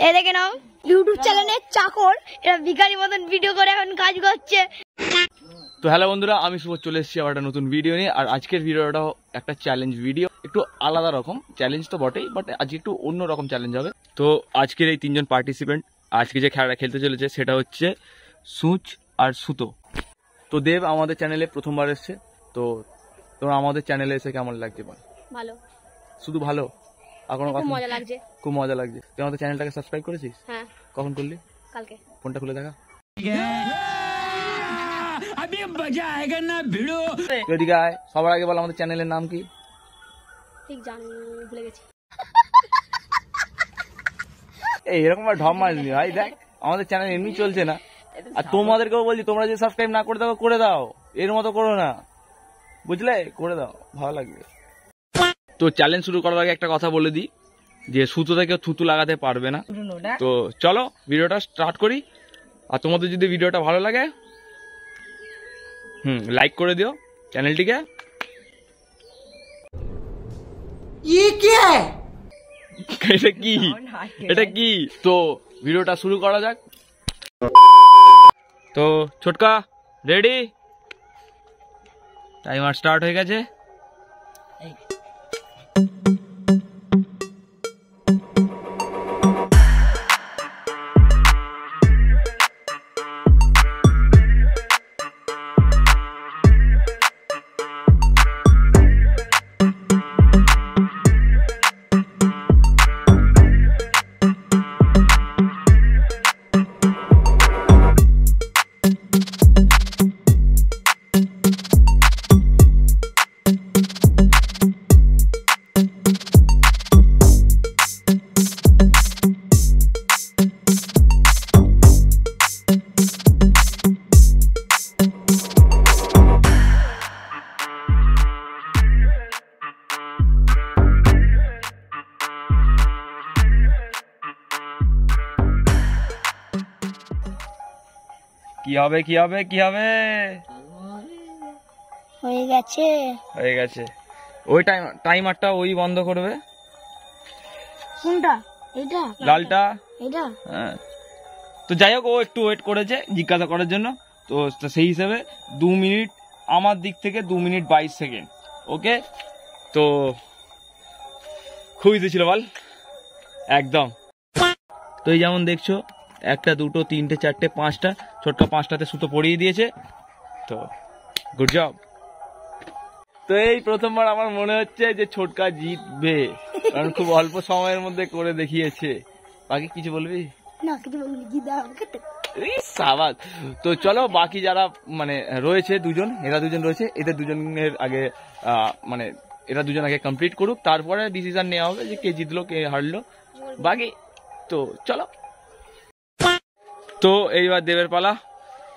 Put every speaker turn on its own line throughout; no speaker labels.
এই দেখে নাও ইউটিউব চ্যানেলের চাকর, এরা ভিখারি মতন ভিডিও করে এখন কাজ করছে।
তো হ্যালো বন্ধুরা, আমি শুভ চলে এসেছি আবার একটা নতুন ভিডিও নিয়ে। আর আজকের ভিডিওটা একটা চ্যালেঞ্জ ভিডিও, একটু আলাদা রকম চ্যালেঞ্জ তো বটেই, বাট আজকে একটু অন্য রকম চ্যালেঞ্জ হবে। তো আজকের এই তিনজন পার্টিসিপেন্ট আজকে যে খেলাটা খেলতে চলেছে সেটা হচ্ছে সূচ আর সুতো। তো দেব আমাদের চ্যানেলে প্রথমবার এসছে, তো তোমরা আমাদের চ্যানেলে এসে কেমন লাগছে বল?
ভালো,
শুধু ভালো? আর কোনো কথা?
মজা লাগছে,
খুব মজা লাগছে। তুই আমাদের চ্যানেলটাকে সাবস্ক্রাইব করেছিস?
হ্যাঁ।
কখন করলি?
কালকে।
ফোনটা খুলে দেখা। এদিকে আয়, সবার আগে বল আমাদের চ্যানেলের নাম কি?
ঠিক জানি, ভুলে গেছি।
এই এরকম ঢপ মারলি ভাই, দেখ আমাদের চ্যানেল এমনি চলছে না, আর তোমাদেরকেও বলছি তোমরা যদি সাবস্ক্রাইব না করে দাও করে দাও, এর মতো করো না, বুঝলে? করে দাও, ভালো লাগবে। তো চ্যালেঞ্জ শুরু করার আগে একটা কথা বলে দিই, যে সুতো থেকে থুতু লাগাতে পারবে না। তো চলো ভিডিওটা স্টার্ট করি। আর তোমাদের যদি ভিডিওটা ভালো লাগে লাইক করে দিও চ্যানেলটিকে। এটা কি, এটা কি? তো ভিডিওটা শুরু করা যাক। তো ছোটকা রেডি? টাইমার স্টার্ট হয়ে গেছে। কি হবে কি হবে কি হবে?
হয়ে গেছে,
হয়ে গেছে। ওই টাইমারটা ওই বন্ধ করবে।
কোনটা? এটা
লালটা?
এটা?
হ্যাঁ। তো যাই হোক, ও একটু ওয়েট করেছে জিজ্ঞাসা করার জন্য, তো সেই হিসেবে 2 মিনিট আমার দিক থেকে 2 মিনিট 22 সেকেন্ড। ওকে, তো খুব ইজি ছিল বল, একদম। তো এই যেমন দেখছো, 1 2 3 4 5টা, ছোট্ট 5টাতে সুতো পরিয়ে দিয়েছে। তো গুড জব। তো এই প্রথমবার আমার মনে হচ্ছে যে ছোটকা জিতবে, কারণ খুব অল্প সময়ের মধ্যে করে দেখিয়েছে। বাকি কিছু বলবি?
না, কিছু বলবি কি? দাও খেতে।
সাবাস। তো চলো বাকি যারা মানে রয়েছে দুজন, এরা দুজন রয়েছে, এদের দুজনের আগে মানে এরা দুজন আগে কমপ্লিট করুক, তারপরে ডিসিশন নেওয়া হবে যে কে জিতলো কে হারলো বাকি। তো চলো, তো এইবার দেবের পালা।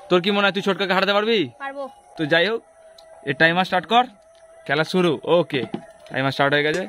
তোর কি মনে হয় তুই ছোটকাকে হারাতে পারবি?
পারবো।
তো যাই হোক, এর টাইমার স্টার্ট কর, খেলা শুরু। ওকে, টাইমার স্টার্ট হয়ে গেছে।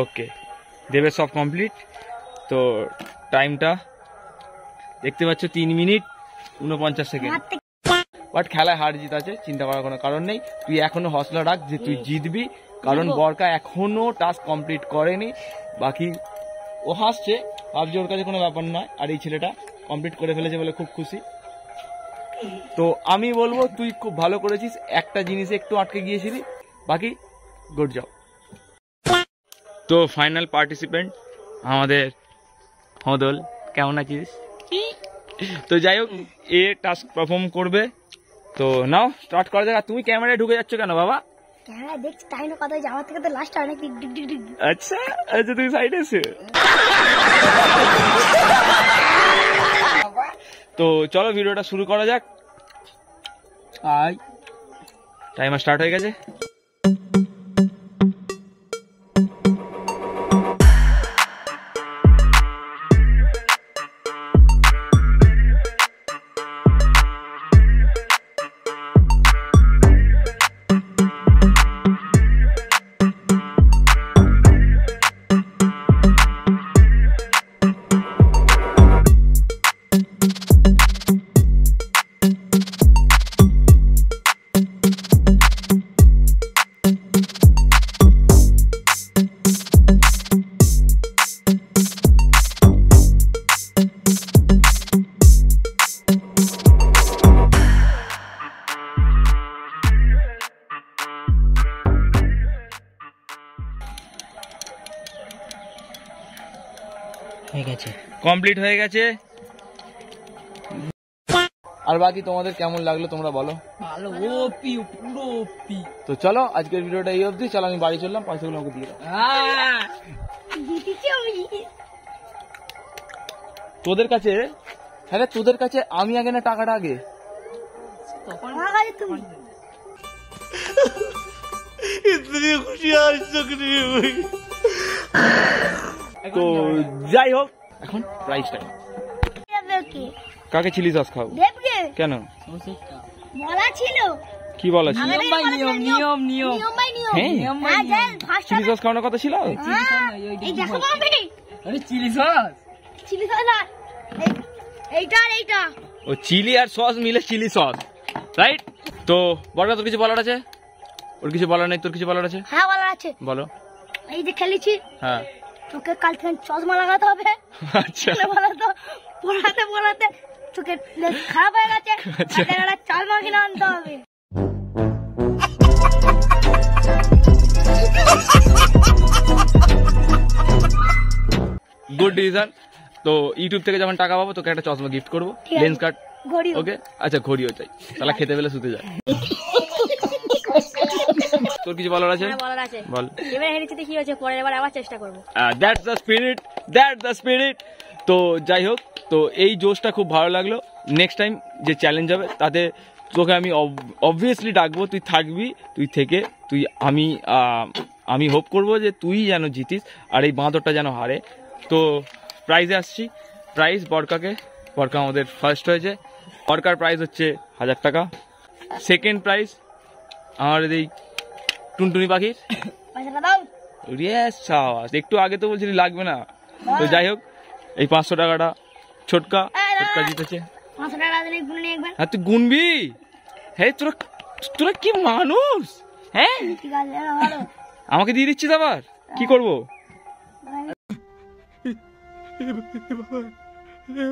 ওকে, দেবের সব কমপ্লিট। তো টাইমটা দেখতে পাচ্ছ 3 মিনিট 49 সেকেন্ড। বাট খেলায় হার জিত আছে, চিন্তা করার কোনো কারণ নেই। তুই এখনো হসলা রাখ যে তুই জিতবি, কারণ বরকা এখনো টাস্ক কমপ্লিট করেনি। বাকি ও হাসছে, ভাবছি ওর কাছে কোনো ব্যাপার নয়, আর এই ছেলেটা কমপ্লিট করে ফেলেছে বলে খুব খুশি। তো আমি বলবো তুই খুব ভালো করেছিস, একটা জিনিসে একটু আটকে গিয়েছিলি, বাকি গুড জব। তো ফাইনাল পার্টিসিপেন্ট আমাদের হদল, কেমন আছিস? তো যাই হোক, এ টাস্ক পারফর্ম করবে। তো নাও স্টার্ট করা যাক। তুমি ক্যামেরায় ঢুকে যাচ্ছ কেন বাবা?
ক্যামেরা দেখছি তাই না, কথা যাওয়ার থেকে তো লাস্ট হয় নাকি।
আচ্ছা আচ্ছা, তুমি সাইডে এসে। তো চলো ভিডিওটা শুরু করা যাক। টাইমার স্টার্ট হয়ে গেছে। কমপ্লিট হয়ে গেছে। আর বাকি তোমাদের কেমন লাগলো তোমরা বলো।
ভালো, ওপি পুরো ওপি।
তো চলো আজকের ভিডিওটা এই অবধি। চলো আমি বাড়ি চললাম, পয়সাগুলো আমাকে দিয়ে দাও। তোদের কাছে, হ্যাঁ তোদের কাছে আমি আগে না টাকাটা আগে? তো যাই হোক, এখন প্রাইস টাইম। কাকে চিলি সস খাও? কেন
বলা ছিল?
কি বলা ছিল?
নিয়ম নিয়ম
চিলি সস খাওয়ানোর কথা ছিল।
চিলি সস,
চিলি সস না, এইটা আর এইটা।
ও চিলি আর সস মিলে চিলি সস, রাইট? তো বড়রা তোর কিছু বলার আছে? ওর কিছু বলার নেই? তোর কিছু বলার আছে?
হ্যাঁ বলার আছে।
বলো।
এই যে খেলেছি,
হ্যাঁ
তোকে কাল থেকে চশমা লাগাতে হবে।
আচ্ছা
পড়াতে পড়াতে তোকে খারাপ হয়ে গেছে, চাল মা কিনে আনতে হবে।
Good decision. তো ইউটিউব থেকে যখন টাকা পাবো তোকে একটা চশমা গিফট করবো, লেন্স কাট। ওকে আচ্ছা, ঘড়িও চাই, তাহলে খেতে পেলে শুতে যায়। তোর কিছু বলার আছে?
বলার আছে,
বল।
এবারে হেরেছি তো কি হয়েছে, পরের বার আবার চেষ্টা করবো।
That's the spirit, that's the spirit. তো যাই হোক, তো এই জোশটা খুব ভালো লাগলো। নেক্সট টাইম যে চ্যালেঞ্জ হবে তাতে তোকে আমি অবভিয়াসলি ডাকবো, তুই থাকবি। তুই থেকে আমি হোপ করবো যে তুই যেন জিতিস আর এই বাঁদরটা যেন হারে। তো প্রাইজে আসছি। প্রাইজ বরকা আমাদের ফার্স্ট হয়েছে। বরকার প্রাইজ হচ্ছে 1000 টাকা। সেকেন্ড প্রাইজ আমার এই টুনটুনি পাখির। একটু আগে তো বলছিলি লাগবে না। তো যাই হোক, এই 500 টাকাটা ছোটকা জিতেছে। হ্যাঁ তুই গুনবি? হ্যাঁ তোরা কি মানুষ? হ্যাঁ আমাকে দিয়ে দিচ্ছিস আবার, কি করবো?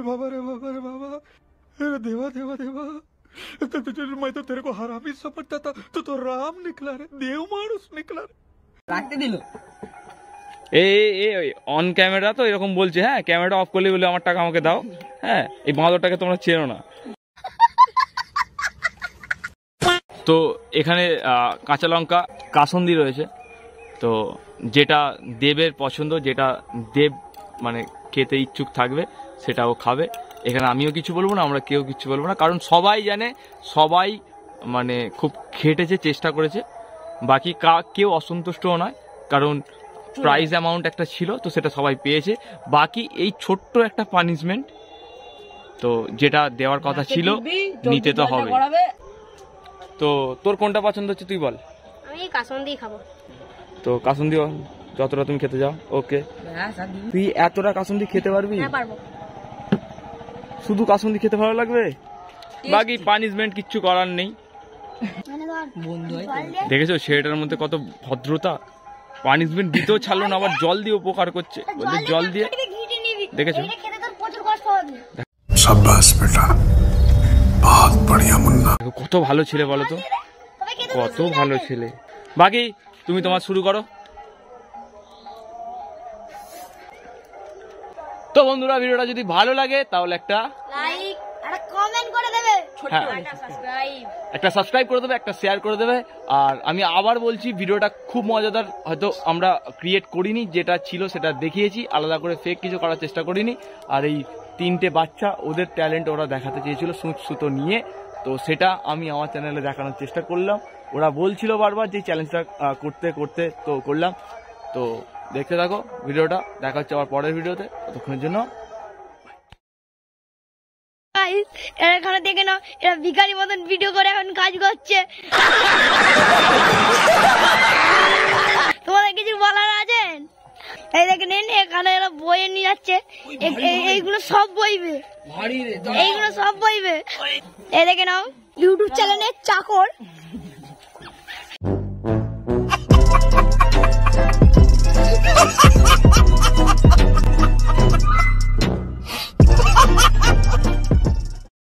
बाबा रे बाबा रे बाबा, अरे देवा देवा देवा, मैं तो तेरे को हरामी समझता था, तो राम निकला रे, देव मानुस निकला रे।
রাখতে দিল।
এই অন ক্যামেরা তো এরকম বলছে। হ্যাঁ ক্যামেরাটা অফ করলে বলে আমার টাকা আমাকে দাও। হ্যাঁ এই বাঁদরটাকে তোমরা চেনো না। তো এখানে কাঁচা লঙ্কা কাসন্দি রয়েছে। তো যেটা দেবের পছন্দ, যেটা দেব মানে খেতে ইচ্ছুক থাকবে সেটা ও খাবে। এখানে আমিও কিছু বলবো না, আমরা কেউ কিছু বলবো না, কারণ সবাই জানে, সবাই মানে খুব খেটেছে, চেষ্টা করেছে। বাকি কেউ অসন্তুষ্টও নয়, কারণ প্রাইজ অ্যামাউন্ট একটা ছিল তো সেটা সবাই পেয়েছে। বাকি এই ছোট্ট একটা পানিশমেন্ট তো যেটা দেওয়ার কথা ছিল নিতে তো হবে। তো তোর কোনটা পছন্দ হচ্ছে তুই বল।
আমি কাসন্দি খাবো।
তো কাসন্দি যতটা তুমি খেতে যাও। ওকে,
ব্যাস আর দিবি।
তুই এতটা কাসুন্দি খেতে পারবি?
হ্যাঁ পারবো।
শুধু কাসুন্দি খেতে ভালো লাগবে? বাকি পানিশমেন্ট কিচ্ছু করার নেই।
মানে ধর
বন্ধু হয় তো।
জল দিয়ে
দেখেছো ছেলেটার মধ্যে কত ভদ্রতা, পানিশমেন্ট দিতেও ছাড়লো না, আবার জল দিয়ে উপকার করছে, বলছে জল দিয়ে।
ঘিটে নিবি।
দেখেছো?
এটা খেতে তোর প্রচুর কষ্ট হবে।
शाबाश बेटा, बहुत बढ़िया मुन्ना।
দেখো কত ভালো ছেলে বলো তো,
তবে খেতে
কত ভালো ছেলে। বাকি তুমি তোমার শুরু করো। তো বন্ধুরা ভিডিওটা যদি ভালো লাগে তাহলে একটা
লাইক আর কমেন্ট করে দেবে।
হ্যাঁ
সাবস্ক্রাইব।
একটা সাবস্ক্রাইব করে দেবে, একটা শেয়ার করে দেবে। আর আমি আবার বলছি ভিডিওটা খুব মজাদার, হয়তো আমরা ক্রিয়েট করিনি, যেটা ছিল সেটা দেখিয়েছি, আলাদা করে ফেক কিছু করার চেষ্টা করিনি। আর এই 3টে বাচ্চা ওদের ট্যালেন্ট ওরা দেখাতে চেয়েছিল সুচ সুতো নিয়ে, তো সেটা আমি আমার চ্যানেলে দেখানোর চেষ্টা করলাম। ওরা বলছিল বারবার যে চ্যালেঞ্জটা করতে করতে, তো করলাম। তো দেখতে থাকো ভিডিওটা, দেখা হচ্ছে আবার পরের ভিডিওতে, ততক্ষণের জন্য
গাইস এখানে দেখে নাও, এরা ভিখারি মতন ভিডিও করে এখন কাজ করছে। তোমাদের কিছু বলার আছে? এই দেখে নেন, এখানে এরা বইয়ে নিয়ে যাচ্ছে। এইগুলো সব বইবে,
ভারী রে।
এইগুলো সব বইবে। এই দেখে নাও, ইউটিউব চ্যানেলে চাকর